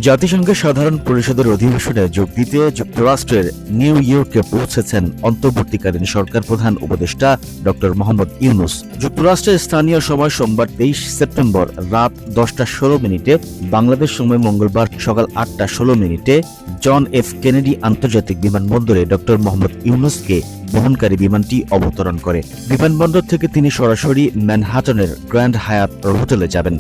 জাতিসংঘের সাধারণ পরিষদের অধিবেশনে যোগ দিতে যুক্তরাষ্ট্রের নিউ ইয়র্কে পৌঁছেছেন অন্তর্বর্তীকালীন সরকার প্রধান উপদেষ্টা ড মোহাম্মদ ইউনূস। যুক্তরাষ্ট্রের স্থানীয় সময় সোমবার 23 সেপ্টেম্বর রাত 10:16 বাংলাদেশ সময় মঙ্গলবার সকাল 8:16 জন এফ কেনেডি আন্তর্জাতিক বিমানবন্দরে ড মোহাম্মদ ইউনূসকে বহনকারী বিমানটি অবতরণ করে। বিমানবন্দর থেকে তিনি সরাসরি ম্যানহাটনের গ্র্যান্ড হায়াত হোটেলে যাবেন।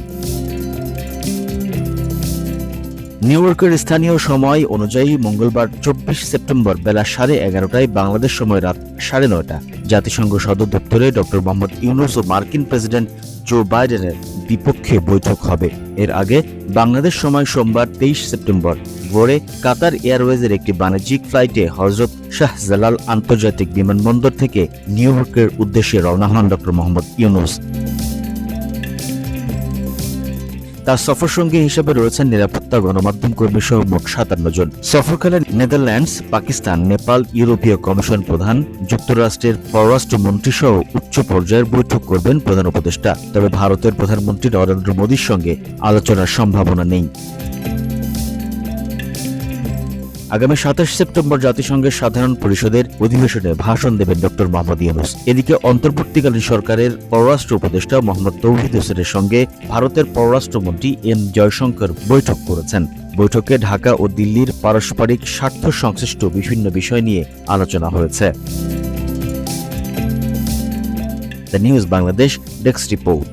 নিউ ইয়র্কের স্থানীয় সময় অনুযায়ী মঙ্গলবার 24 সেপ্টেম্বর বেলা 11:30 বাংলাদেশ সময় রাত 9:30 জাতিসংঘ সদর দপ্তরে ড মোহাম্মদ ইউনূস ও মার্কিন প্রেসিডেন্ট জো বাইডেনের বিপক্ষে বৈঠক হবে। এর আগে বাংলাদেশ সময় সোমবার 23 সেপ্টেম্বর ভোরে কাতার এয়ারওয়েজের একটি বাণিজ্যিক ফ্লাইটে হজরত শাহজালাল আন্তর্জাতিক বিমানবন্দর থেকে নিউ ইয়র্কের উদ্দেশ্যে রওনা হন ড মোহাম্মদ ইউনূস। তার সফরসঙ্গী হিসেবে রয়েছেন নিরাপত্তা, গণমাধ্যম কর্মী সহ মোট 57 জন। সফরকালে নেদারল্যান্ডস, পাকিস্তান, নেপাল, ইউরোপীয় কমিশন প্রধান, যুক্তরাষ্ট্রের পররাষ্ট্রমন্ত্রী সহ উচ্চ পর্যায়ের বৈঠক করবেন প্রধান উপদেষ্টা। তবে ভারতের প্রধানমন্ত্রী নরেন্দ্র মোদীর সঙ্গে আলোচনার সম্ভাবনা নেই। আগামী 27 সেপ্টেম্বর জাতিসংঘের সাধারণ পরিষদের অধিবেশনে ভাষণ দেবেন ড মোহাম্মদ ইউনূস। এদিকে অন্তর্বর্তীকালীন সরকারের পররাষ্ট্র উপদেষ্টা মোহাম্মদ তৌহিদ হোসেনের সঙ্গে ভারতের পররাষ্ট্রমন্ত্রী এম জয়শঙ্কর বৈঠক করেছেন। বৈঠকে ঢাকা ও দিল্লির পারস্পরিক স্বার্থ সংশ্লিষ্ট বিভিন্ন বিষয় নিয়ে আলোচনা হয়েছে। The news Bangladesh desk report.